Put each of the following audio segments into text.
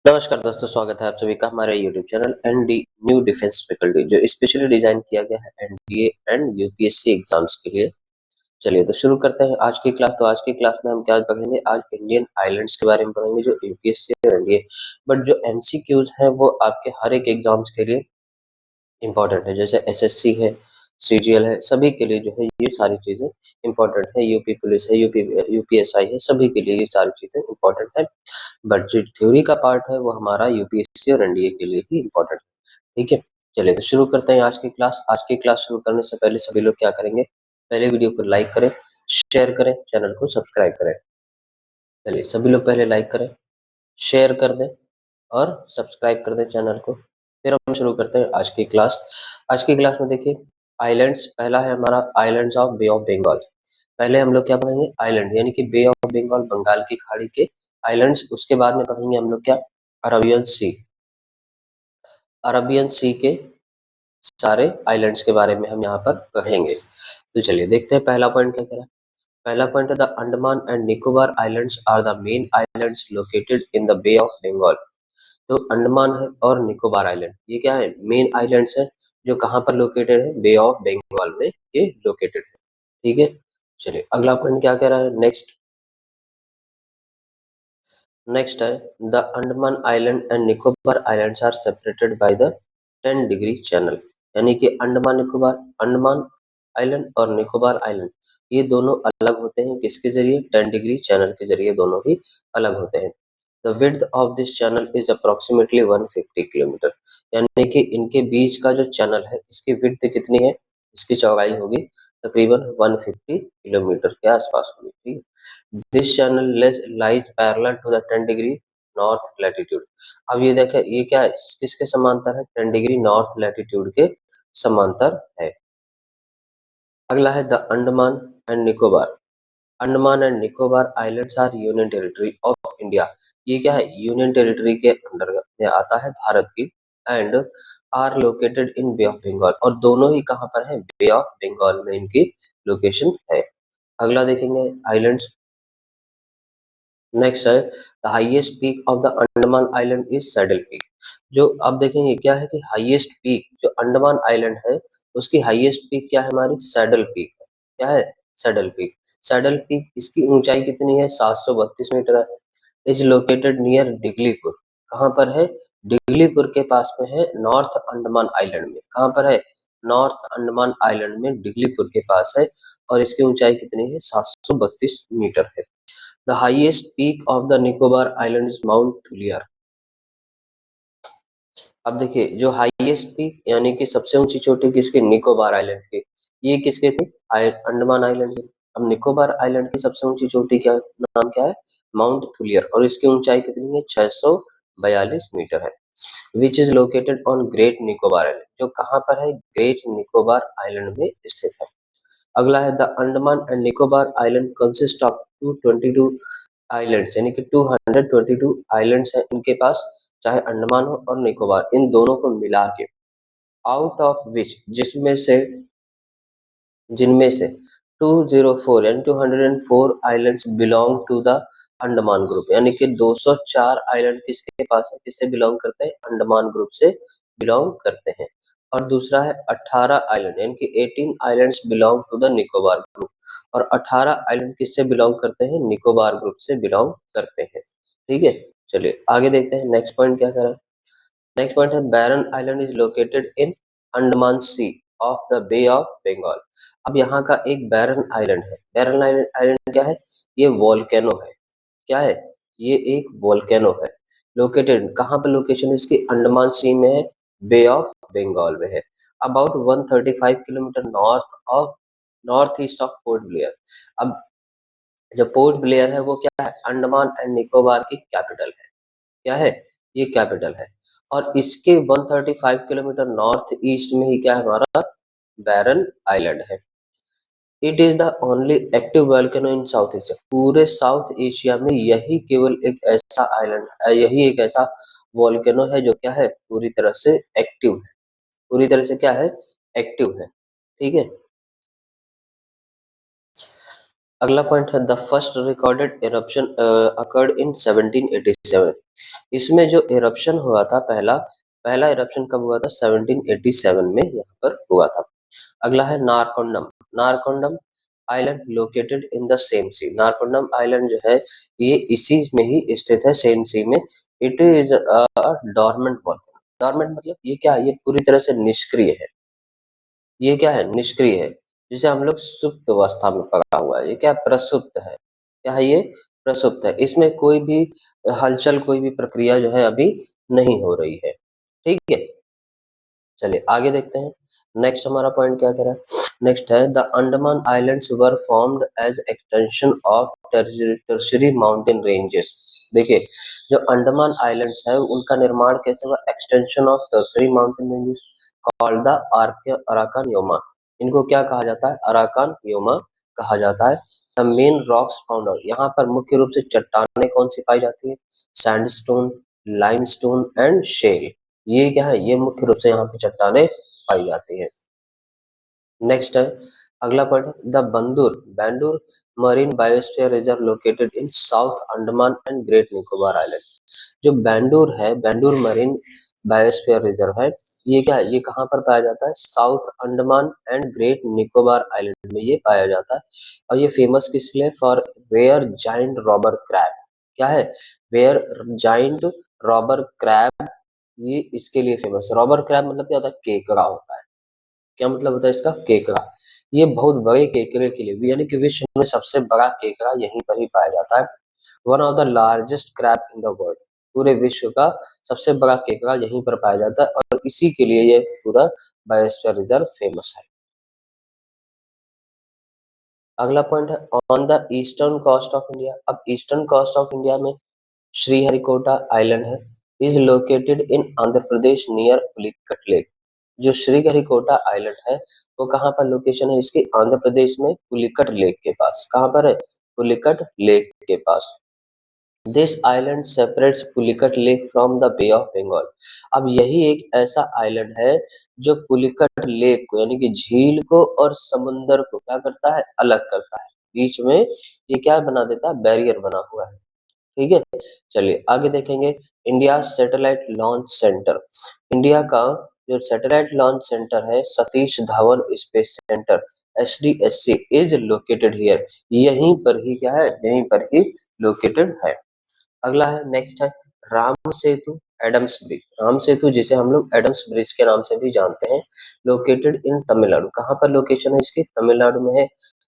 नमस्कार दोस्तों, स्वागत है आप सभी का हमारे YouTube channel ND new defence faculty जो स्पेशली डिजाइन किया गया है एनडीए एंड यूपीएससी एग्जाम्स के लिए। चलिए तो शुरू करते हैं आज की क्लास। तो आज की क्लास में हम क्या पढ़ेंगे? आज इंडियन आइलैंड्स के बारे में पढ़ेंगे जो यूपीएससी और एनडीए, बट जो एमसीक्यूज हैं वो आपके हर एक एग्जाम्स के लिए इम्पोर्टेंट है। जैसे एसएससी है, सीजीएल है, सभी के लिए जो है ये सारी चीजें इम्पोर्टेंट है। यूपी पुलिस है, यूपीएसआई है, सभी के लिए ये सारी चीजें इम्पोर्टेंट है। बट जो थ्योरी का पार्ट है वो हमारा यूपीएससी और एनडीए के लिए ही इम्पोर्टेंट है। ठीक है, चलिए तो शुरू करते हैं आज की क्लास। आज की क्लास शुरू करने से पहले सभी लोग क्या करेंगे? पहले वीडियो को लाइक करें, शेयर करें, चैनल को सब्सक्राइब करें। चलिए सभी लोग पहले लाइक करें, शेयर कर दें और सब्सक्राइब कर दें चैनल को। फिर हम शुरू करते हैं आज की क्लास। आज की क्लास में देखिए, आइलैंड्स पहला है हमारा islands of Bay of Bengal. पहले हम लोग क्या पढ़ेंगे? आइलैंड यानी कि बे ऑफ बंगाल, बंगाल की खाड़ी के आइलैंड्स। उसके बाद में पढ़ेंगे हम लोग क्या? अरबियन सी, अरबियन सी के सारे आइलैंड्स के बारे में हम यहाँ पर पढ़ेंगे। तो चलिए देखते हैं पहला पॉइंट क्या कह रहा है। पहला पॉइंट है the Andaman and Nicobar islands are the main islands located in the bay of Bengal. तो अंडमान है और निकोबार आइलैंड ये क्या है? मेन आइलैंड्स है जो कहाँ पर लोकेटेड है? बे ऑफ बंगाल में ये लोकेटेड है। ठीक है, चलिए अगला पॉइंट क्या कह रहा है? नेक्स्ट है the Andaman island and Nicobar islands are separated by the 10 degree channel. यानी कि अंडमान निकोबार, अंडमान आइलैंड और निकोबार आइलैंड ये दोनों अलग होते हैं किसके जरिए? 10 डिग्री चैनल के जरिए दोनों ही अलग होते हैं। The width of this channel is approximately 150 kilometre. यानी कि इनके बीच का जो चैनल है इसकी विड्थ कितनी है? इसकी चौड़ाई होगी तकरीबन 150 किलोमीटर के आसपास होगी। ठीक है, this channel lies parallel to the 10 degree north latitude. अब ये देखें ये क्या है? किसके समांतर है? 10 डिग्री नॉर्थ लैटिट्यूड के समांतर है। अगला है the Andaman and Nicobar. Andaman and Nicobar islands are union territory of India. ये क्या है? यूनियन टेरिटरी के अंतर्गत में आता है भारत की। And are located in Bay of Bengal, और दोनों ही कहाँ पर है? बे ऑफ बंगाल में इनकी लोकेशन है। अगला देखेंगे आइलैंड्स। नेक्स्ट है the highest peak of the Andaman island is saddle peak. जो अब देखेंगे क्या है कि हाईएस्ट पीक जो अंडमान आइलैंड है उसकी हाईएस्ट पीक क्या है? हमारी सैडल पीक है। क्या है? Saddle peak. सैडल पीक इसकी ऊंचाई कितनी है? 732 मीटर है। Is located near Diglipur. कहाँ पर है? डिगलीपुर के पास में है, नॉर्थ अंडमान आइलैंड में। कहाँ पर है? नॉर्थ अंडमान आइलैंड में डिगलीपुर के पास है। और इसकी ऊंचाई कितनी है? 732 मीटर है। The highest peak of the Nicobar Island is Mount Thuliar। अब देखिए जो हाईएस्ट पीक यानी कि सबसे ऊंची चोटी किसकी? निकोबार आइलैंड की। ये किसके थे? अंडमान आइलैंड के। अब निकोबार आइलैंड की सबसे ऊंची चोटी क्या नाम क्या है? माउंट थुलियर, और इसकी ऊंचाई कितनी है? 642 मीटर है। Which is located on great Nicobar island, जो कहाँ पर है? ग्रेट निकोबार आइलैंड में स्थित है। अगला है the Andaman and Nicobar island consist of 222 islands, यानी कि 222 आइलैंड्स हैं इनके पास, चाहे अंडमान हो और निकोबार, इन दोनों को मिला के। आउट ऑफ विच, जिनमें से 204 यानी 204 islands belong to the Andaman group. यानी कि 204 आइलैंड किसके पास है? किससे बिलोंग करते हैं? अंडमान ग्रुप से बिलोंग करते हैं। और दूसरा है 18 आइलैंड, यानी कि 18 islands belong to the Nicobar group. और 18 आइलैंड किससे बिलोंग करते हैं? निकोबार ग्रुप से बिलोंग करते हैं। ठीक है, चलिए आगे देखते हैं नेक्स्ट पॉइंट क्या कह रहा है। नेक्स्ट पॉइंट है Barren island is located in Andaman sea of the bay of Bengal. अब यहाँ का एक बैरन आइलैंड है। बैरन आइलैंड क्या है? ये वोल्केनो है। क्या है? ये एक वोल्केनो है। लोकेटेड कहाँ पर? लोकेशन इसकी अंडमान सी में है, बे ऑफ बंगाल में है। About 135 kilometre north east of port Blair. अब जो पोर्ट ब्लेयर है वो क्या है? अंडमान एंड निकोबार की कैपिटल है। क्या है? ये कैपिटल है। और इसके 135 किलोमीटर नॉर्थ ईस्ट में ही क्या है? हमारा बैरन आइलैंड है। It is the only active volcano in south Asia. पूरे साउथ एशिया में यही केवल एक ऐसा आइलैंड है, यही एक ऐसा वोल्केनो है जो क्या है? पूरी तरह से एक्टिव है। पूरी तरह से क्या है? एक्टिव है। ठीक है, अगला पॉइंट है the first recorded eruption occurred in 1787। इसमें जो इरप्शन हुआ था पहला पहला इरप्शन कब हुआ था? 1787 में यहाँ पर हुआ था। अगला है Narcondam. Narcondam island located in the same sea. Narcondam island जो है ये इसी में ही स्थित है, सेम सी में। It is dormant volcano. Dormant मतलब ये क्या है? ये पूरी तरह से निष्क्रिय है। ये क्या है? निष्क्रिय है। जिसे हम लोग सुप्त अवस्था में पड़ा हुआ है। ये क्या है? प्रसुप्त है। क्या है ये? प्रसुप्त है। इसमें कोई भी हलचल, कोई भी प्रक्रिया जो है अभी नहीं हो रही है। ठीक है, चलिए आगे देखते हैं। नेक्स्ट हमारा पॉइंट क्या कह रहा है? नेक्स्ट है the Andaman islands were formed as extension of tertiary mountain ranges. देखिए, जो अंडमान आइलैंड्स है उनका निर्माण कैसे हुआ? Extension of tertiary mountain ranges called the Arakan Yoma. इनको क्या कहा जाता है? अराकान योमा कहा जाता है। द मेन रॉक्स फाउंड, यहाँ पर मुख्य रूप से चट्टानें कौन सी पाई जाती है? Sandstone, limestone and shale. ये क्या है? ये मुख्य रूप से यहाँ पे चट्टानें पाई जाती है। नेक्स्ट है अगला पॉइंट है the Wandoor Wandoor marine biosphere reserve located in south Andaman and great Nicobar island. जो बैंडूर है, बैंडूर मरीन बायोस्फीयर रिजर्व है, ये क्या है? ये कहाँ पर पाया जाता है? South Andaman and great Nicobar island में ये पाया जाता है। और ये फेमस किस लिए? For rare giant robber crab. क्या है? रेयर जाइंट रॉबर क्रैब, ये इसके लिए फेमस है। रॉबर क्रैब मतलब क्या होता है? केकड़ा होता है। क्या मतलब होता है इसका? केकड़ा। ये बहुत बड़े केकड़े के लिए भी, यानी कि विश्व में सबसे बड़ा केकड़ा यहीं पर ही पाया जाता है। One of the largest crab in the world. पूरे विश्व का सबसे बड़ा केकड़ा यहीं पर पाया जाता है और इसी के लिए ये पूरा बायोस्फीयर रिजर्व फेमस है। अगला पॉइंट है on the eastern coast of India. अब ईस्टर्न कोस्ट ऑफ इंडिया में श्रीहरिकोटा आइलैंड है, is located in Andhra Pradesh near Pulicat lake. जो श्रीहरिकोटा आइलैंड है वो कहाँ पर लोकेशन है इसकी? आंध्र प्रदेश में पुलिकट लेक के पास। कहाँ पर है? पुलिकट लेक के पास। This island separates Pulicat lake from the bay of Bengal. अब यही एक ऐसा आइलैंड है जो पुलिकट लेक को, यानी कि झील को और समुंदर को क्या करता है? अलग करता है। बीच में ये क्या बना देता है? बैरियर बना हुआ है। ठीक है, चलिए आगे देखेंगे। India satellite launch centre. India का जो सैटेलाइट लॉन्च सेंटर है Satish Dhawan space centre SDSC is located here. यहीं पर ही क्या है? यहीं पर ही लोकेटेड है। अगला है नेक्स्ट है राम सेतु एडम्स ब्रिज। राम सेतु जिसे हम लोग एडम्स ब्रिज के नाम से भी जानते हैं, लोकेटेड इन तमिलनाडु। कहाँ पर लोकेशन है इसकी? तमिलनाडु में है।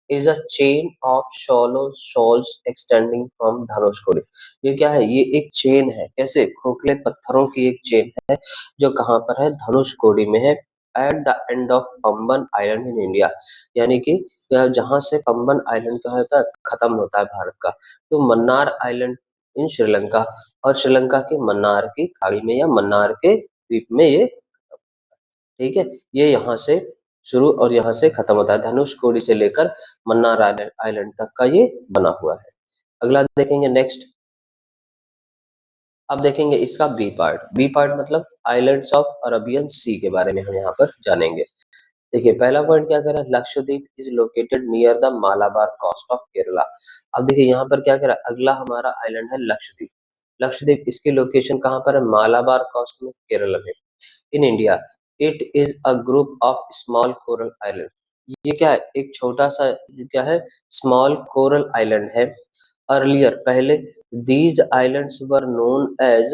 Is a chain of shallow shoals extending from Dhanushkodi. ये क्या है? ये एक चेन है। कैसे? खोखले पत्थरों की एक चेन है जो कहाँ पर है? धनुषकोडी में है। At the end of Pamban island in India, यानी कि जहां से पंबन आइलैंड का होता है खत्म होता है भारत का, तो मन्नार आइलैंड इन श्रीलंका, और श्रीलंका के मन्नार की खाड़ी में या मन्नार के द्वीप में ये, ठीक है, ये यहाँ से शुरू और यहाँ से खत्म होता है। धनुषकोडी से लेकर मन्नार आइलैंड आइलैंड तक का ये बना हुआ है। अगला देखेंगे नेक्स्ट। अब देखेंगे इसका बी पार्ट। बी पार्ट मतलब आइलैंड्स ऑफ अरबियन सी के बारे में हम यहाँ पर जानेंगे। देखिए पहला पॉइंट क्या कह रहा है? Lakshadweep is located near the Malabar coast of Kerala. अब देखिए यहाँ पर क्या कह रहा है? अगला हमारा आइलैंड है लक्षद्वीप। लक्षद्वीप इसकी लोकेशन कहाँ पर है? मालाबार कोस्ट में, केरला में। In India it is a group of small coral island. ये क्या है? एक छोटा सा क्या है? स्मॉल कोरल आइलैंड है। अर्लियर पहले these islands were known as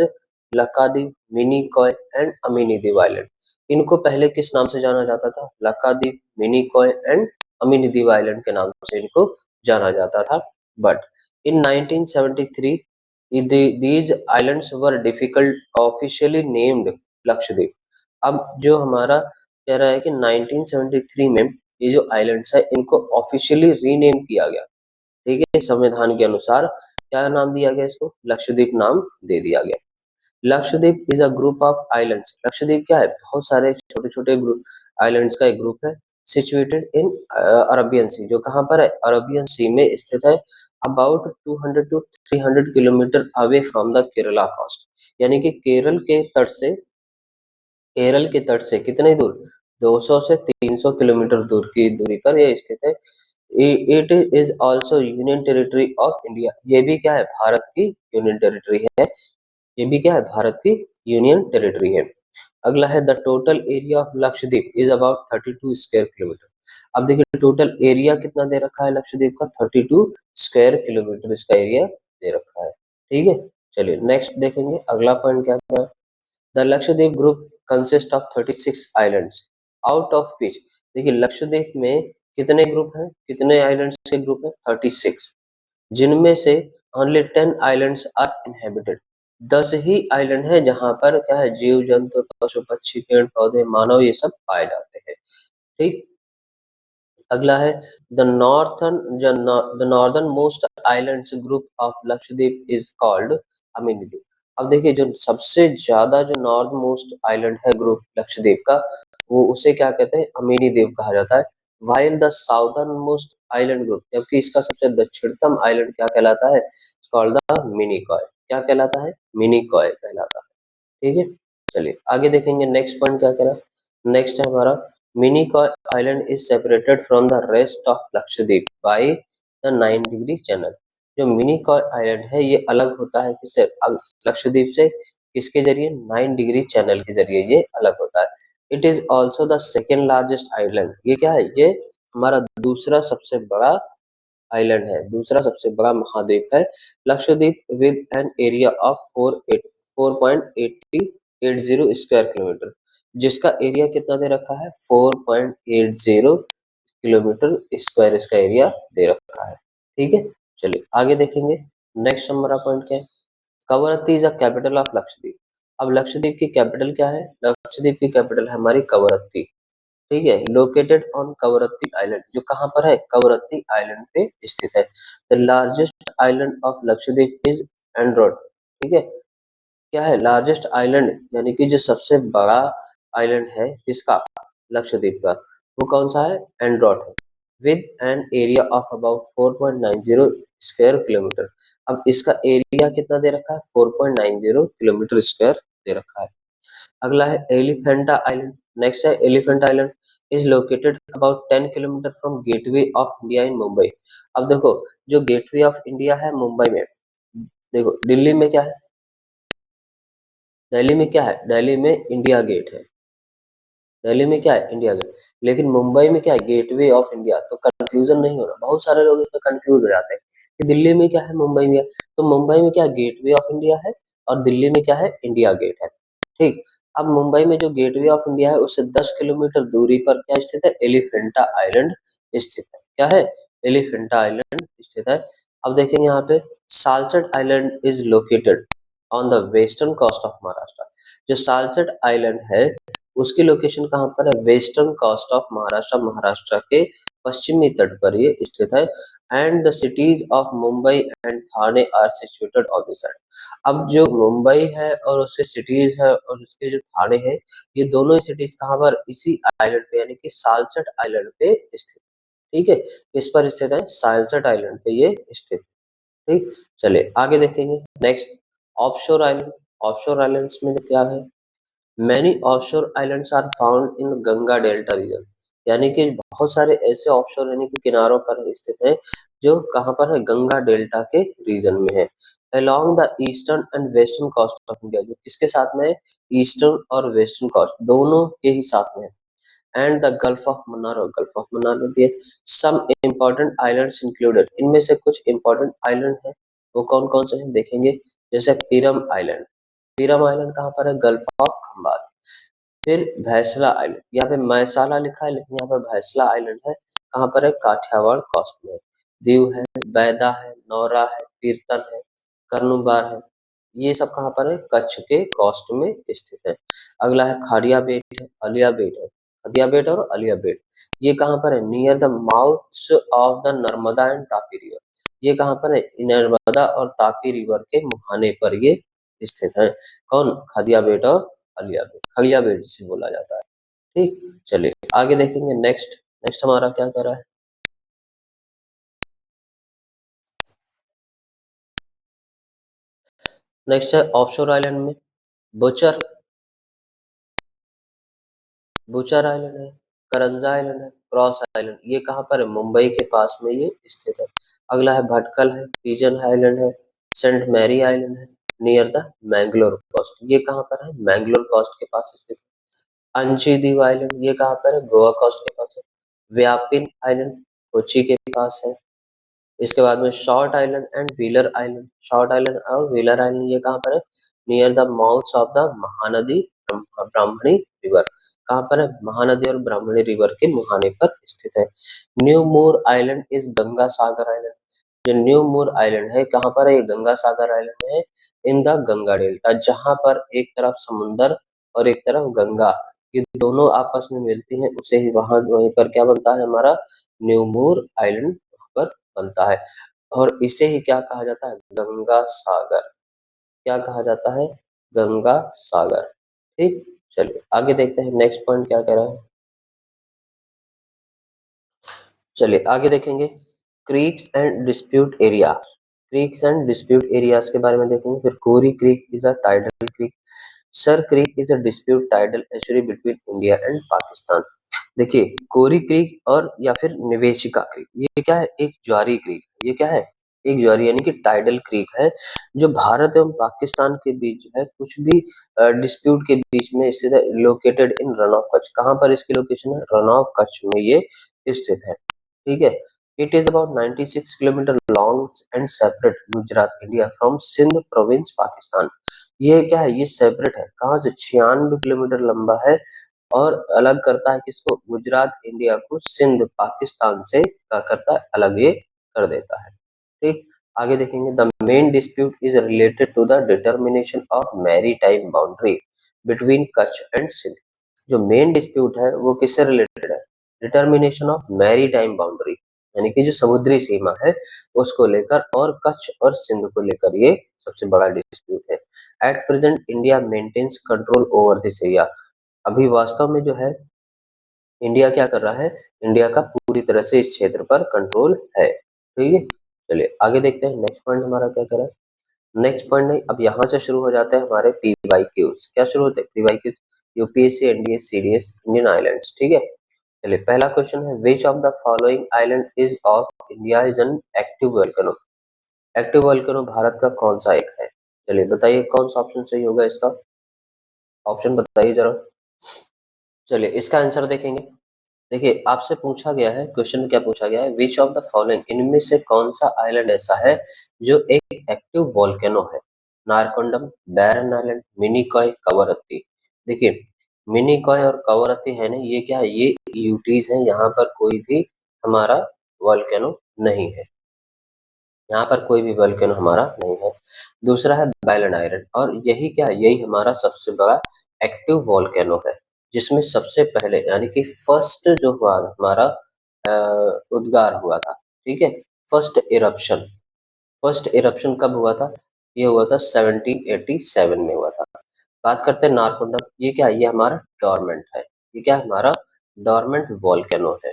Laccadive, Minicoy and Amindivi island. इनको पहले किस नाम से जाना जाता था? लकादीप, मिनीकॉय एंड अमीनीदीव आइलैंड के नाम से इनको जाना जाता था। But in 1973 these islands were difficult officially named Lakshadweep. अब जो हमारा कह रहा है कि 1973 में ये जो आइलैंड्स है इनको ऑफिशियली रीनेम किया गया। ठीक है, संविधान के अनुसार क्या नाम दिया गया? इसको लक्षद्वीप नाम दे दिया गया। Lakshadweep is a group of islands. Lakshadweep क्या है? बहुत सारे छोटे छोटे ग्रुप आइलैंड्स का एक ग्रुप है। सिचुएटेड इन अरबियन सी, जो कहाँ पर है? अरबियन सी में स्थित है। About 200 to 300 kilometre away from the Kerala coast, यानी कि केरल के तट से कितने दूर? 200 से 300 किलोमीटर दूर की दूरी पर यह स्थित है। It is also union territory of India, ये भी क्या है, भारत की यूनियन टेरिटरी है, ये भी क्या है, भारत की यूनियन टेरिटरी है। अगला है the total area of Lakshadweep is about 32 square kilometre. अब देखिए टोटल एरिया कितना दे रखा है लक्षद्वीप का, 32 स्क्वायर किलोमीटर इसका एरिया दे रखा है। ठीक है, चलिए नेक्स्ट देखेंगे अगला पॉइंट क्या क्या है। The Lakshadweep group consist of 36 islands out of which, देखिए लक्षद्वीप में कितने ग्रुप हैं, कितने आइलैंड्स के ग्रुप हैं, 36, जिनमें से ओनली 10 आइलैंड्स आर इनहेबिटेड, 10 ही आइलैंड है जहां पर क्या है, जीव जंतु पशु पक्षी पेड़ पौधे मानव ये सब पाए जाते हैं। ठीक, अगला है the northern most islands group of Lakshadweep is called Amini द्वीप। अब देखिए जो सबसे ज्यादा जो नॉर्थ मोस्ट आइलैंड है ग्रुप लक्षद्वीप का, वो उसे क्या कहते हैं, अमीनी द्वीप कहा जाता है। While the southern most island group, जबकि इसका सबसे दक्षिणतम आइलैंड क्या कहलाता है, कॉल्ड द मिनिकॉय, क्या कहलाता है, मिनिकॉय कहलाता है। ठीक है, चलिए आगे देखेंगे नेक्स्ट पॉइंट क्या कह रहा है। नेक्स्ट है हमारा Minicoy island is separated from the rest of Lakshadweep by the 9 degree channel. जो मिनिकॉय आइलैंड है ये अलग होता है किससे, लक्षद्वीप से, किसके जरिए, 9 डिग्री चैनल के जरिए ये अलग होता है। It is also the second largest island, ये क्या है, ये हमारा दूसरा सबसे बड़ा आइलैंड है, दूसरा सबसे बड़ा महाद्वीप है Lakshadweep with an area of 4.80 square kilometre, जिसका एरिया कितना दे रखा है, 4.80 किलोमीटर स्क्वायर इसका एरिया दे रखा है। ठीक है, चलिए आगे देखेंगे नेक्स्ट हमारा पॉइंट क्या है। Kavaratti is the capital of Lakshadweep. अब लक्षद्वीप की कैपिटल क्या है, लक्षद्वीप की कैपिटल है हमारी कवरत्ती। ठीक है, लोकेटेड ऑन कवरत्ती आइलैंड, जो कहाँ पर है, कवरत्ती आइलैंड पे स्थित है। The largest island of Lakshadweep is Androth. ठीक है, क्या है लार्जेस्ट आइलैंड, यानी कि जो सबसे बड़ा आइलैंड है किसका, लक्षद्वीप का, वो कौन सा है, एंड्रोड है, with an area of about 4.90 square kilometre. अब इसका एरिया कितना दे रखा है, 4.90 किलोमीटर स्क्वायर दे रखा है। अगला है एलिफेंटा आइलैंड। नेक्स्ट है elephant island is located about 10 kilometre from gateway of India in Mumbai. अब देखो जो गेटवे ऑफ इंडिया है मुंबई में, देखो दिल्ली में क्या है, दिल्ली में क्या है, दिल्ली में इंडिया गेट है, दिल्ली में क्या है, इंडिया गेट, लेकिन मुंबई में क्या है, गेटवे ऑफ इंडिया। तो कंफ्यूजन नहीं होना, बहुत सारे लोग इसमें कंफ्यूज हो जाते हैं कि दिल्ली में क्या है, मुंबई में क्या है। तो मुंबई में क्या गेटवे ऑफ इंडिया है और दिल्ली में क्या है, इंडिया गेट है। ठीक, अब मुंबई में जो गेटवे ऑफ इंडिया है उससे 10 किलोमीटर दूरी पर क्या स्थित है, एलिफेंटा आइलैंड स्थित है। क्या है, एलिफेंटा आइलैंड स्थित है। अब देखेंगे यहाँ पे Salsette island is located on the western coast of Maharashtra. जो सालसट आइलैंड है उसकी लोकेशन कहाँ पर है, western coast of Maharashtra, Maharashtra के पश्चिमी तट पर ये स्थित है। And the cities of Mumbai and Thane are situated on this side. अब जो मुंबई है और उसके सिटीज है और उसके जो थाने हैं, ये दोनों ही सिटीज कहाँ पर, इसी आइलैंड पे यानी कि सालसट आइलैंड पे स्थित। ठीक है, किस पर स्थित है, सालसट आइलैंड पे ये स्थित। ठीक, चलिए आगे देखेंगे next offshore island. Offshore islands में क्या है, many offshore islands are found in Ganga delta region, यानी कि बहुत सारे ऐसे ऑफशोर यानी कि किनारों पर स्थित हैं जो कहाँ पर है, गंगा डेल्टा के रीजन में है। Along the eastern and western coast of India, जो किसके साथ में है, ईस्टर्न और वेस्टर्न कोस्ट दोनों के ही साथ में है। And the gulf of Mannar, gulf of Mannar में भी है। सम इम्पोर्टेंट आइलैंड्स इंक्लूडेड, इनमें से कुछ इम्पोर्टेंट आइलैंड है, वो कौन कौन से हैं देखेंगे। जैसे पीरम आइलैंड, पीरम आइलैंड कहाँ पर है, गल्फ ऑफ खंबात। फिर भैसला आइलैंड, यहाँ पे मैसाला लिखा है लेकिन यहाँ पर भैसला आइलैंड है, कहाँ पर है, काठियावाड़ कोस्ट में। दीव है, बैदा है, नौरा है, पीरतन है, कर्नुबार है, ये सब कहाँ पर है, कच्छ के कोस्ट में स्थित है। अगला है खाड़िया बेट है, अलिया बेट है, खदिया बेट और अलिया बेट, ये कहाँ पर है, near the mouth of the Narmada and Tapi river. ये कहाँ पर है, नर्मदा और तापी रिवर के मुहाने पर ये स्थित है। कौन, खदिया बेट और अलिया बेट, खलिया बेट जिसे बोला जाता है। ठीक, चलिए आगे देखेंगे नेक्स्ट। नेक्स्ट हमारा क्या कर रहा है, नेक्स्ट है ऑफशोर आइलैंड में बुचर, बुचर आइलैंड है, करंजा आइलैंड है, क्रॉस आइलैंड, ये कहाँ पर है? मुंबई के पास में ये स्थित है। अगला है भटकल है, पिजन आइलैंड है, सेंट मैरी आइलैंड है, नियर द मैंगलोर कोस्ट, ये कहाँ पर है? मैंगलोर कोस्ट के पास स्थित है। अंशी द्वीप आइलैंड, ये कहाँ पर है? गोवा कोस्ट के पास है। व्यापिन आइलैंड कोची के पास है। इसके बाद में short island and wheeler island, short island और व्हीलर आइलैंड ये कहाँ पर है? Near the mouth of the Mahanadi Brahmani river, कहाँ पर है? महानदी और ब्राह्मणी रिवर के मुहाने पर स्थित है। New Moore Island is Ganga Sagar island, जो न्यू मूर आइलैंड है कहाँ पर है? ये गंगा सागर आइलैंड है इन द गंगा डेल्टा, जहां पर एक तरफ समुंदर और एक तरफ गंगा, ये दोनों आपस में मिलती हैं, उसे ही वहां वहीं पर क्या बनता है? हमारा न्यू मूर आइलैंड पर बनता है। और इसे ही क्या कहा जाता है? गंगा सागर, क्या कहा जाता है? गंगा सागर। ठीक, चलिए आगे देखते हैं नेक्स्ट पॉइंट क्या कह रहा है। चलिए आगे देखेंगे, creeks and dispute area, creeks and dispute areas के बारे में देखेंगे। फिर Kori creek is a tidal creek, Sir creek is a dispute tidal estuary between India and Pakistan. देखिए कोरी क्रीक और या फिर निवेशिका क्रीक, ये क्या है? एक ज्वारी क्रीक, ये क्या है? एक ज्वारी यानी कि टाइडल क्रीक है, जो भारत एवं पाकिस्तान के बीच जो है कुछ भी डिस्प्यूट के बीच में स्थित है। Located in run of Kutch, कहाँ पर इसकी लोकेशन है? रन ऑफ कच्छ में ये स्थित है। ठीक है, it is about 96 kilometre long and separate Gujarat India from Sindh province Pakistan. ये क्या है? ये सेपरेट है, कहाँ से? 96 किलोमीटर लंबा है और अलग करता है किसको? गुजरात इंडिया को सिंध पाकिस्तान से क्या करता है? अलग ये कर देता है। ठीक, आगे देखेंगे, the main dispute is related to the determination of maritime boundary between Kutch and Sindh. जो मेन डिस्प्यूट है वो किससे रिलेटेड है? Determination of maritime boundary, यानी कि जो समुद्री सीमा है उसको लेकर, और कच्छ और सिंध को लेकर ये सबसे बड़ा डिस्प्यूट है। At present India maintains control over this area, अभी वास्तव में जो है इंडिया क्या कर रहा है? इंडिया का पूरी तरह से इस क्षेत्र पर कंट्रोल है। ठीक है, चलिए आगे देखते हैं नेक्स्ट पॉइंट हमारा क्या कर रहा है। नेक्स्ट पॉइंट नहीं, अब यहाँ से शुरू हो जाते हैं हमारे पीवाईक्यूज। क्या शुरू होते हैं? PYQs, UPSC NDS CDS Indian islands. ठीक है, चलिए पहला क्वेश्चन है, which of the following island is of India is an active volcano. Active volcano Bharat का कौन सा एक है? चलिए बताइए कौन सा ऑप्शन सही होगा इसका, ऑप्शन बताइए जरा। चलिए इसका आंसर देखेंगे। देखिए आपसे पूछा गया है, क्वेश्चन क्या पूछा गया है, विच ऑफ द फॉलोइंग, इनमें से कौन सा आइलैंड ऐसा है जो एक एक्टिव वोल्केनो है? नारकोंडम, बैरन आइलैंड, मिनिकॉय, कवरत्ती। देखिए मिनिकॉय और कवरत्ती है ना, ये क्या है? ये यूटीज है, यहाँ पर कोई भी हमारा वोल्केनो नहीं है, यहाँ पर कोई भी वोल्केनो हमारा नहीं है। दूसरा है बैलन आइलैंड, और यही क्या है? यही हमारा सबसे बड़ा एक्टिव वोल्केनो है, जिसमें सबसे पहले यानी कि फर्स्ट जो हुआ हमारा उद्गार हुआ था। ठीक है, फर्स्ट इरप्शन, फर्स्ट इरप्शन कब हुआ था? ये हुआ था 1787 में हुआ था। बात करते हैं नारकोंडम, ये क्या है? ये हमारा डोरमेंट है, ये क्या है? हमारा डोरमेंट वोल्केनो है।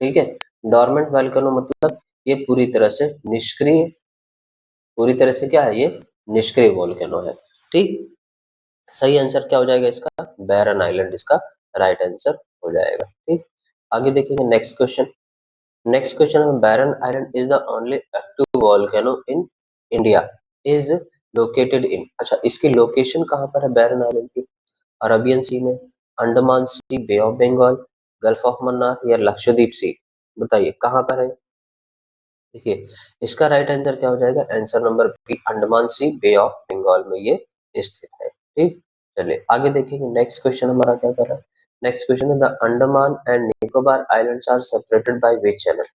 ठीक है, डोरमेंट वोल्केनो मतलब ये पूरी तरह से निष्क्रिय, पूरी तरह से क्या है? ये निष्क्रिय वोल्केनो है। ठीक, सही आंसर क्या हो जाएगा इसका? बैरन आइलैंड इसका राइट आंसर हो जाएगा। ठीक, आगे देखेंगे नेक्स्ट क्वेश्चन। नेक्स्ट क्वेश्चन है, Barren island is the only active volcano in India is located in, अच्छा इसकी लोकेशन कहाँ पर है बैरन आइलैंड की? अरबियन सी में, Andaman sea, bay of Bengal, gulf of Mannar या लक्षद्वीप सी, बताइए कहाँ पर है? देखिए इसका राइट आंसर क्या हो जाएगा? Answer number B, Andaman sea bay of Bengal में ये स्थित है। ठीक, चलिए आगे देखेंगे नेक्स्ट क्वेश्चन हमारा क्या कर रहा है। नेक्स्ट क्वेश्चन है, the Andaman and Nicobar islands are separated by which channel.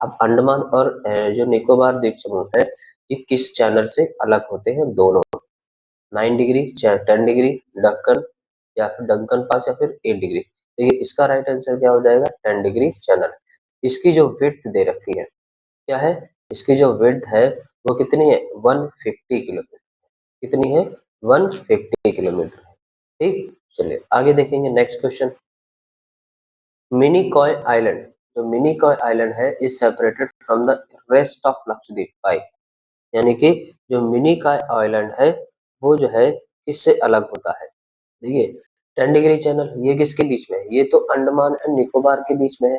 अब अंडमान और जो निकोबार द्वीप समूह है, ये किस चैनल से अलग होते हैं दोनों? 9 डिग्री, 10 डिग्री, डक्कन या फिर डंकन पास या फिर 8 डिग्री। देखिए इसका राइट आंसर क्या हो जाएगा? 10 डिग्री चैनल। इसकी जो विड्थ दे रखी है क्या है? इसकी जो विड्थ है वो कितनी है? 150 किलोमीटर, कितनी है? 150 किलोमीटर। ठीक, चलिए आगे देखेंगे नेक्स्ट क्वेश्चन। मिनिकॉय आइलैंड, जो मिनिकॉय आइलैंड है is separated from the rest of Lakshadweep by, यानी कि जो मिनिकॉय आइलैंड है वो जो है किससे अलग होता है? देखिए 10 डिग्री चैनल ये किसके बीच में है? ये तो अंडमान एंड निकोबार के बीच में है।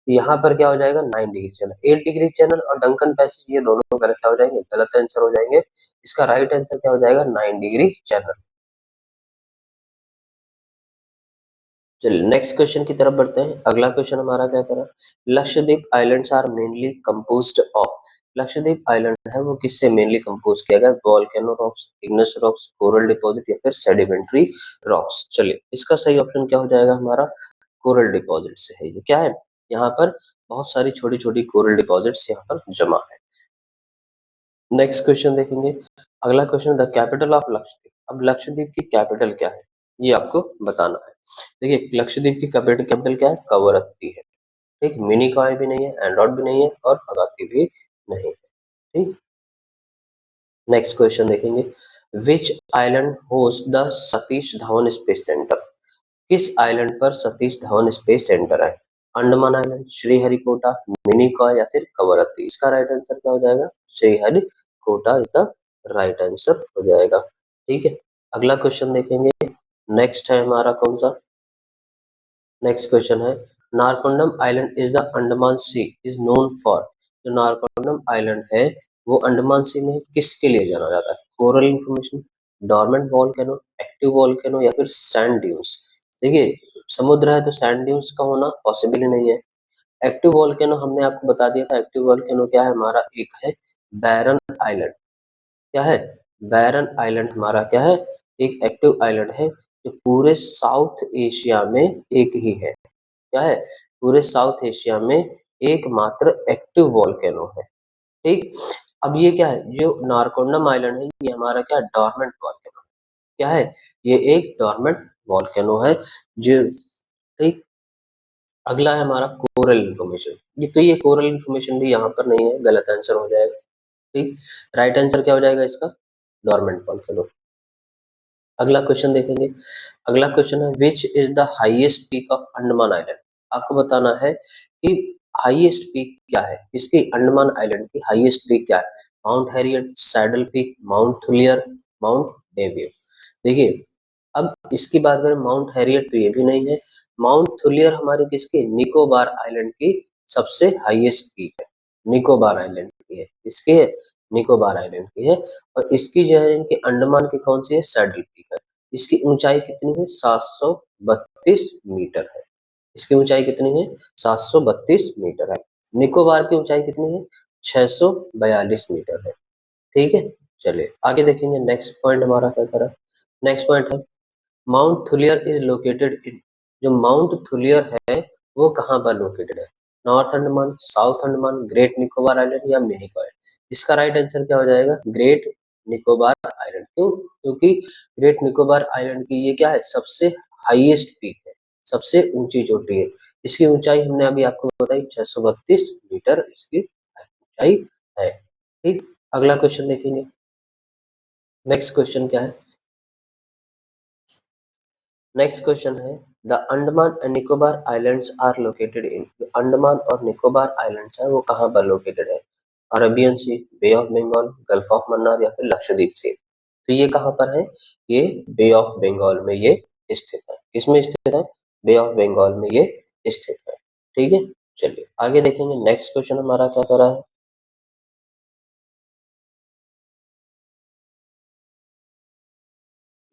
यहाँ पर क्या हो जाएगा 9 डिग्री चैनल। 8 डिग्री चैनल और डंकन पैसेज ये दोनों गलत क्या हो जाएंगे, गलत आंसर हो जाएंगे। इसका राइट आंसर क्या हो जाएगा 9 डिग्री चैनल। चलिए नेक्स्ट क्वेश्चन की तरफ बढ़ते हैं। अगला क्वेश्चन हमारा क्या करा, Lakshadweep islands are mainly composed of. Lakshadweep island है वो किससे मेनली कंपोज किया गया, volcano rocks, igneous rocks, coral deposit या फिर सेडिमेंट्री रॉक्स। चलिए इसका सही ऑप्शन क्या हो जाएगा हमारा, कोरल डिपॉजिट से है। ये क्या है, यहाँ पर बहुत सारी छोटी छोटी कोरल डिपॉजिट्स यहाँ पर जमा है। नेक्स्ट क्वेश्चन देखेंगे। अगला question, the capital of Lakshadweep. अब लक्षद्वीप की कैपिटल क्या है ये आपको बताना है। देखिए लक्षद्वीप की कैपिटल क्या है, कवरत्ती है। ठीक, मिनिकॉय भी नहीं है, एंड्रॉइड भी नहीं है और अगाती भी नहीं है। ठीक, नेक्स्ट क्वेश्चन देखेंगे। Which island host the Satish Dhawan space centre. किस आइलैंड पर सतीश धवन स्पेस सेंटर है, अंडमान आइलैंड, श्रीहरिकोटा, मिनिकॉय या फिर कवरत्ती। इसका राइट आंसर क्या हो जाएगा, Sriharikota is the right answer हो जाएगा। ठीक है, अगला क्वेश्चन देखेंगे। नेक्स्ट है हमारा कौन सा, नेक्स्ट क्वेश्चन है, Narcondam island is the Andaman sea is known for. जो नारकोंडम आइलैंड है वो अंडमान सी में किसके लिए जाना जाता है, coral information, dormant volcano, active volcano या फिर सैंड ड्यून्स। देखिए समुद्र है तो सैंड ड्यून्स का होना पॉसिबल ही नहीं है। एक्टिव वॉल्केनो हमने आपको बता दिया था, एक्टिव वॉल्केनो क्या है हमारा, एक है बैरन आइलैंड। क्या है, बैरन आइलैंड हमारा क्या है, एक एक्टिव आइलैंड है जो पूरे साउथ एशिया में एक ही है। क्या है, पूरे साउथ एशिया में एकमात्र एक्टिव वॉल्केनो है। ठीक, अब ये क्या है, जो नारकोंडम आइलैंड है ये हमारा क्या डॉर्मेंट वॉल्केनो। क्या है, ये एक डॉर्मेंट वॉल्केनो है जो। ठीक, अगला है हमारा कोरल इन्फॉर्मेशन। ये कोरल इन्फॉर्मेशन भी यहाँ पर नहीं है, गलत आंसर हो जाएगा। ठीक, राइट आंसर क्या हो जाएगा इसका, डॉर्मेंट वॉल्केनो। अगला क्वेश्चन देखेंगे। अगला क्वेश्चन है, which is the highest peak of Andaman island. आपको बताना है कि हाईएस्ट पीक क्या है, इसकी अंडमान आइलैंड की हाईएस्ट पीक क्या है, Mount Harriet, saddle peak, Mount Thuillier, Mount Davier. देखिए अब इसकी बात करें, माउंट हैरियट तो ये भी नहीं है। माउंट थुलियर हमारे किसके, निकोबार आइलैंड की सबसे हाईएस्ट पीक है। निकोबार आइलैंड की है, किसकी है, निकोबार आइलैंड की है। और इसकी जो है इनके अंडमान की कौन सी है, सैडल पीक है। इसकी ऊंचाई कितनी है, 732 मीटर है। इसकी ऊंचाई कितनी है, 732 मीटर है। निकोबार की ऊंचाई कितनी है, 642 मीटर है। ठीक है, चलिए आगे देखेंगे। नेक्स्ट पॉइंट हमारा क्या करा, नेक्स्ट पॉइंट है, mount Thuillier is located in. जो माउंट थुलियर है वो कहाँ पर लोकेटेड है, north Andaman, south Andaman, great Nicobar island या मिनिकॉय। इसका राइट आंसर क्या हो जाएगा, ग्रेट निकोबार आइलैंड। क्यों, क्योंकि ग्रेट निकोबार आइलैंड की ये क्या है, सबसे हाईएस्ट पीक है, सबसे ऊंची चोटी है। इसकी ऊंचाई हमने अभी आपको बताई 632 मीटर इसकी ऊंचाई है। ठीक, अगला क्वेश्चन देखेंगे। नेक्स्ट क्वेश्चन क्या है, नेक्स्ट क्वेश्चन है, the Andaman and Nicobar islands are located in. Andaman और निकोबार आइलैंड्स है वो कहाँ पर लोकेटेड है, Arabian sea, bay of Bengal, gulf of Mannar या फिर लक्षद्वीप सी। तो ये कहाँ पर है, ये बे ऑफ बंगाल में ये स्थित है। किसमें स्थित है, बे ऑफ बंगाल में ये स्थित है। ठीक है, चलिए आगे देखेंगे। नेक्स्ट क्वेश्चन हमारा क्या कर रहा है,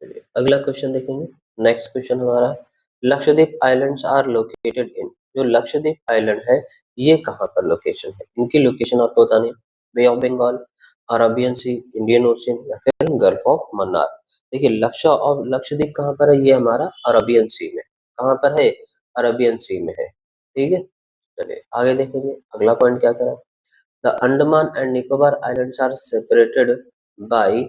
चलिए अगला क्वेश्चन देखेंगे। नेक्स्ट क्वेश्चन हमारा, Lakshadweep islands are located in. जो लक्षद्वीप आइलैंड है ये कहाँ पर लोकेशन है, इनकी लोकेशन आपको बतानी है, bay of Bengal, Arabian sea, Indian ocean या फिर गल्फ ऑफ मन्नार। देखिए लक्षद्वीप कहाँ पर है, ये हमारा अरबियन सी में। कहाँ पर है, अरबियन सी में है। ठीक है, चलिए आगे देखेंगे। अगला पॉइंट क्या करा, the Andaman and Nicobar islands are separated by.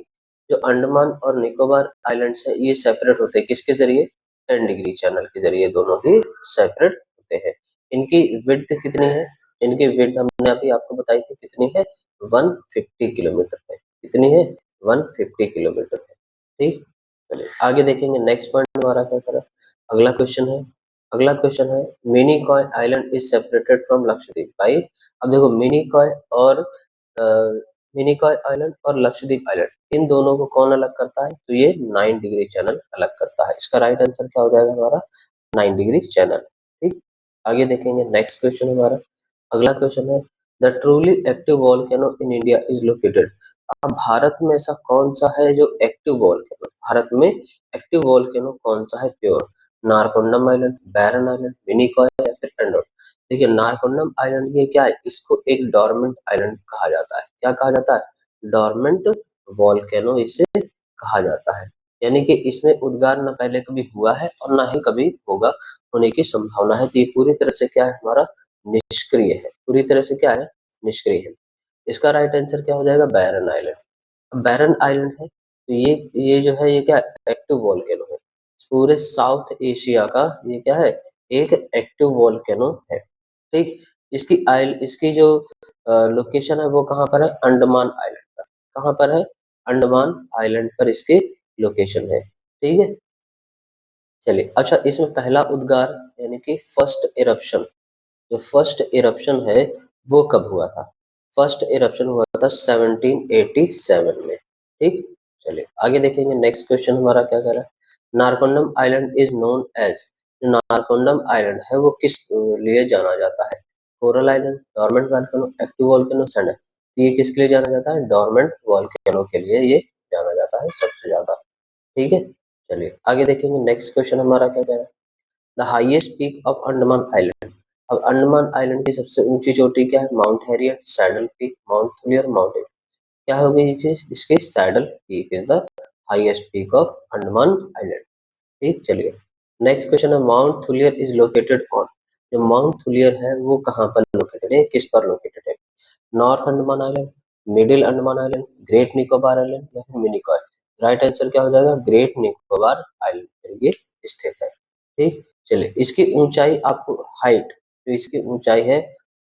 जो अंडमान और निकोबार आइलैंड्स है ये सेपरेट होते हैं किसके जरिए, 10 डिग्री चैनल के जरिए दोनों ही सेपरेट होते हैं। इनकी विड्थ कितनी है, इनकी विड्थ हमने अभी आपको बताई थी कितनी है, 150 किलोमीटर है। कितनी है, 150 किलोमीटर है। ठीक, चलिए आगे देखेंगे। नेक्स्ट पॉइंट हमारा क्या करा, अगला क्वेश्चन है। अगला क्वेश्चन है, mini coy island is separated from Lakshadweep by. अब देखो मिनी कॉय और मिनी कॉय आइलैंड और लक्षद्वीप आइलैंड इन दोनों को कौन अलग करता है, तो ये 9 डिग्री चैनल अलग करता है। इसका राइट आंसर क्या हो जाएगा हमारा, 9 डिग्री चैनल। ठीक, आगे देखेंगे नेक्स्ट क्वेश्चन हमारा। अगला क्वेश्चन है the truly active volcano in India is located. अब भारत में ऐसा कौन सा है जो एक्टिव वॉल्केनो, भारत में एक्टिव वॉल्केनो कौन सा है pure? Narcondam island, Barren island, Minicoy या फिर एंडोर। देखिए नारकोंडम आइलैंड ये क्या है, इसको एक डोरमेंट आइलैंड कहा जाता है। क्या कहा जाता है? डोरमेंट वॉल्केनो इसे कहा जाता है। यानी कि इसमें उद्गार न पहले कभी हुआ है और ना ही कभी होगा, होने की संभावना है। तो ये पूरी तरह से क्या है हमारा, निष्क्रिय है। पूरी तरह से क्या है, निष्क्रिय है। इसका राइट आंसर क्या हो जाएगा? बैरन आइलैंड। अब बैरन आइलैंड है तो ये जो है ये क्या, एक्टिव वॉल्केनो है। पूरे साउथ एशिया का ये क्या है, एक एक्टिव वॉल्केनो है। ठीक। इसकी जो लोकेशन है वो कहाँ पर है? अंडमान आइलैंड पर। कहाँ पर है? अंडमान आइलैंड पर इसकी लोकेशन है। ठीक है। चलिए अच्छा, इसमें पहला उद्गार यानी कि फर्स्ट इरप्शन, जो फर्स्ट इरप्शन है वो कब हुआ था? फर्स्ट इरप्शन हुआ था 1787 में। ठीक। चलिए आगे देखेंगे नेक्स्ट क्वेश्चन हमारा क्या कह रहा है। Narcondam island is known as, जो नारकोंडम आइलैंड है वो किस लिए जाना जाता है? Coral island, dormant volcano, active volcano, sand. ये किसके लिए जाना जाता है? डोरमेंट वॉल्केनो के लिए ये जाना जाता है सबसे ज्यादा। ठीक है। चलिए आगे देखेंगे नेक्स्ट क्वेश्चन हमारा क्या कह रहा है। The highest peak of Andaman island. अब अंडमान आइलैंड की सबसे ऊंची चोटी क्या है? Mount Harriet, saddle peak, Mount Thuillier, mount Everest. क्या होगी ये चीज? इसकी saddle peak is the highest peak of Andaman island. ठीक। चलिए नेक्स्ट क्वेश्चन है mount Thuillier is located on. जो माउंट थुलियर है वो कहाँ पर लोकेटेड है, किस पर लोकेटेड है? North Andaman island, middle Andaman island, great Nicobar island या फिर मिनिकॉय। राइट आंसर क्या हो जाएगा? ग्रेट निकोबार आइलैंड पर ये स्थित है। ठीक। चलिए इसकी ऊंचाई आपको, हाइट जो इसकी ऊंचाई है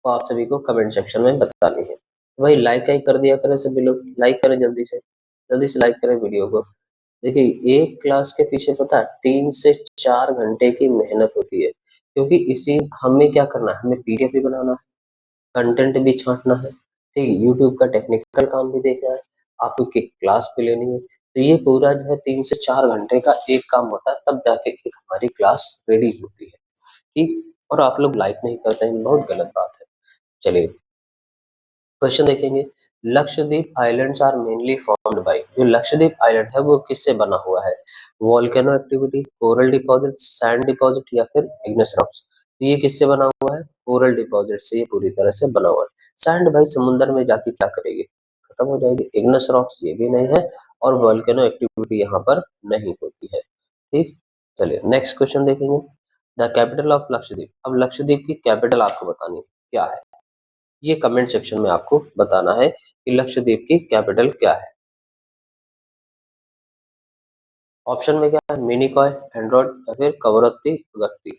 वो आप सभी को कमेंट सेक्शन में बतानी है। तो भाई लाइक कर दिया करें सभी लोग, लाइक करें जल्दी से लाइक करें वीडियो को। देखिए एक क्लास के पीछे पता है 3 से 4 घंटे की मेहनत होती है, क्योंकि इसी हमें क्या करना है, हमें पीडीएफ भी बनाना है, कंटेंट भी छांटना है, ठीक है, यूट्यूब का टेक्निकल काम भी देखना है, आपको क्लास भी लेनी है। तो ये पूरा जो है 3 से 4 घंटे का एक काम होता है, तब जाके एक हमारी क्लास रेडी होती है। ठीक। और आप लोग लाइक नहीं करते हैं, बहुत गलत बात है। चलिए क्वेश्चन देखेंगे। Lakshadweep islands are mainly formed by, जो लक्षद्वीप आइलैंड है वो किससे बना हुआ है? Volcano activity, coral deposit, sand deposit या फिर इग्नेस रॉक्स। तो ये किससे बना हुआ है? कोरल डिपॉजिट से ये पूरी तरह से बना हुआ है। सैंड भाई समुद्र में जाके क्या करेगी, खत्म हो जाएगी। इग्नेस रॉक्स ये भी नहीं है, और वोल्केनो एक्टिविटी यहाँ पर नहीं होती है। ठीक। चलिए नेक्स्ट क्वेश्चन देखेंगे। The capital of Lakshadweep. अब लक्षद्वीप की कैपिटल आपको बतानी है क्या है, ये कमेंट सेक्शन में आपको बताना है कि लक्षद्वीप की कैपिटल क्या है। ऑप्शन में क्या है? मिनिकॉय, एंड्रॉइड या फिर कवरत्ती अगत्ती।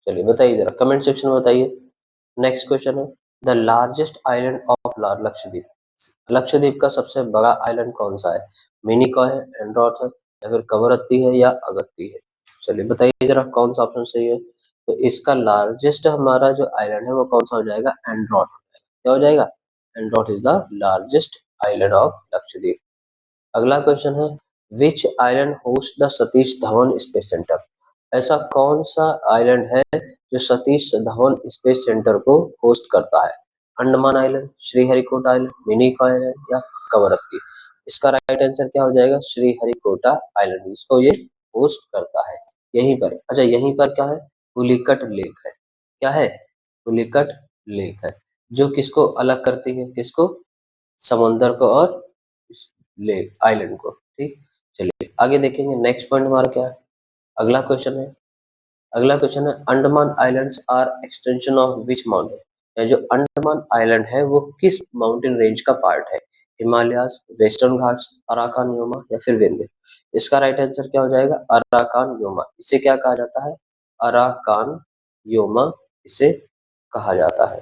चलिए बताइए जरा कमेंट सेक्शन में बताइए। नेक्स्ट क्वेश्चन है the largest island of Lakshadweep. Lakshadweep का सबसे बड़ा आइलैंड कौन सा है? मिनिकॉय है, एंड्रॉइड है या फिर कवरत्ती है या अगत्ती है। चलिए बताइए जरा कौन सा ऑप्शन सही है। तो इसका लार्जेस्ट हमारा जो आइलैंड है वो कौन सा हो जाएगा? एंड्रॉइड। क्या हो जाएगा? Androth is the largest island of Lakshadweep. अगला क्वेश्चन है which island host the Satish Dhawan space centre. ऐसा कौन सा आइलैंड है जो सतीश धवन स्पेस सेंटर को होस्ट करता है? Andaman island, Sriharikota island, Minicoy island या कवरत्ती। इसका राइट आंसर क्या हो जाएगा? श्रीहरिकोटा आइलैंड, इसको ये होस्ट करता है। यहीं पर, अच्छा यहीं पर क्या है? पुलिकट लेक है। क्या है? पुलिकट लेक है, जो किसको अलग करती है, किसको? समुंदर को और इस लेक आइलैंड को। ठीक। चलिए आगे देखेंगे नेक्स्ट पॉइंट हमारा क्या है। अगला क्वेश्चन है, अगला क्वेश्चन है Andaman islands are extension of which mountain. या जो अंडमान आइलैंड है वो किस माउंटेन रेंज का पार्ट है? Himalayas, western Ghats, Arakan Yoma या फिर विंध्य। इसका राइट आंसर क्या हो जाएगा? Arakan Yoma. इसे क्या कहा जाता है? अराकान योमा इसे कहा जाता है।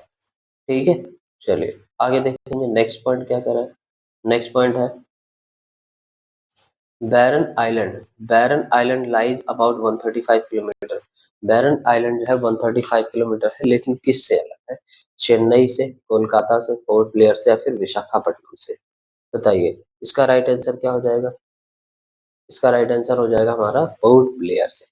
ठीक है। चलिए आगे देखेंगे नेक्स्ट पॉइंट क्या कह रहा है। नेक्स्ट पॉइंट है Barren island. Barren island lies about 135 kilometre. Barren island जो है 135 किलोमीटर है, लेकिन किस से अलग है? चेन्नई से, कोलकाता से, पोर्ट ब्लेयर से या फिर विशाखापट्टनम से। बताइए इसका राइट आंसर क्या हो जाएगा? इसका राइट आंसर हो जाएगा हमारा पोर्ट ब्लेयर से।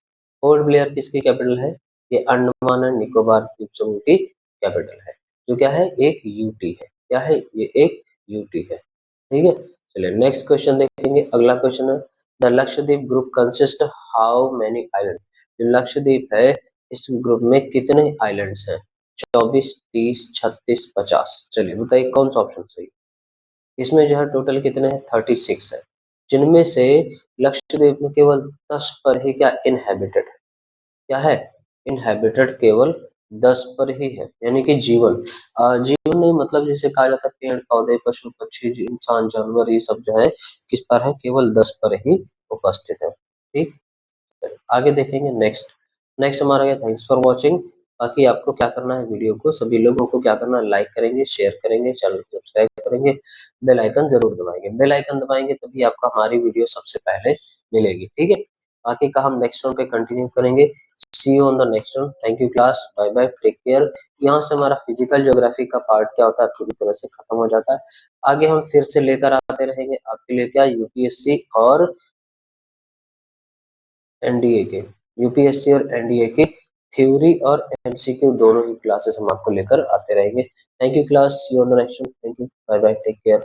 पोर्ट ब्लेयर किसकी कैपिटल है? ये अंडमान एंड निकोबार द्वीप समूह की कैपिटल है, जो क्या है, एक यूटी है। क्या है ये, एक यूटी है। ठीक है, चलिए नेक्स्ट क्वेश्चन देखेंगे। अगला क्वेश्चन है, the Lakshadweep group consist how many island. जो लक्षद्वीप है इस ग्रुप में कितने आइलैंड्स हैं? 24, 30, 36, 50। चलिए बताइए कौन सा ऑप्शन सही है। इसमें जो है टोटल कितने हैं, 36 है, जिनमें से लक्षद्वीप में केवल 10 पर ही क्या इनहेबिटेड है। क्या है, इनहेबिटेड केवल 10 पर ही है, यानी कि जीवन जीवन नहीं, मतलब जैसे कहा जाता है पेड़ पौधे पशु पक्षी इंसान जानवर ये सब जो है किस पर है, केवल 10 पर ही उपस्थित है। ठीक, आगे देखेंगे। नेक्स्ट नेक्स्ट हमारा क्या, थैंक्स फॉर वॉचिंग। बाकी आपको क्या करना है, वीडियो को सभी लोगों को क्या करना है, लाइक करेंगे, शेयर करेंगे, चैनल को सब्सक्राइब करेंगे, बेल आइकन जरूर दबाएंगे। बेल आइकन दबाएंगे तभी आपको हमारी वीडियो सबसे पहले मिलेगी। ठीक है, बाकी का हम नेक्स्ट वन पे कंटिन्यू करेंगे। See you on the next one. Thank you class, bye bye, take care. यहाँ से हमारा फिजिकल ज्योग्राफी का पार्ट क्या होता है पूरी तरह से खत्म हो जाता है। आगे हम फिर से लेकर आते रहेंगे आपके लिए क्या, यूपीएससी और एनडीए के, यूपीएससी और एनडीए की थ्योरी और एमसीक्यू दोनों ही क्लासेस हम आपको लेकर आते रहेंगे। Thank you class, see you on the next one. Thank you, bye bye, take care.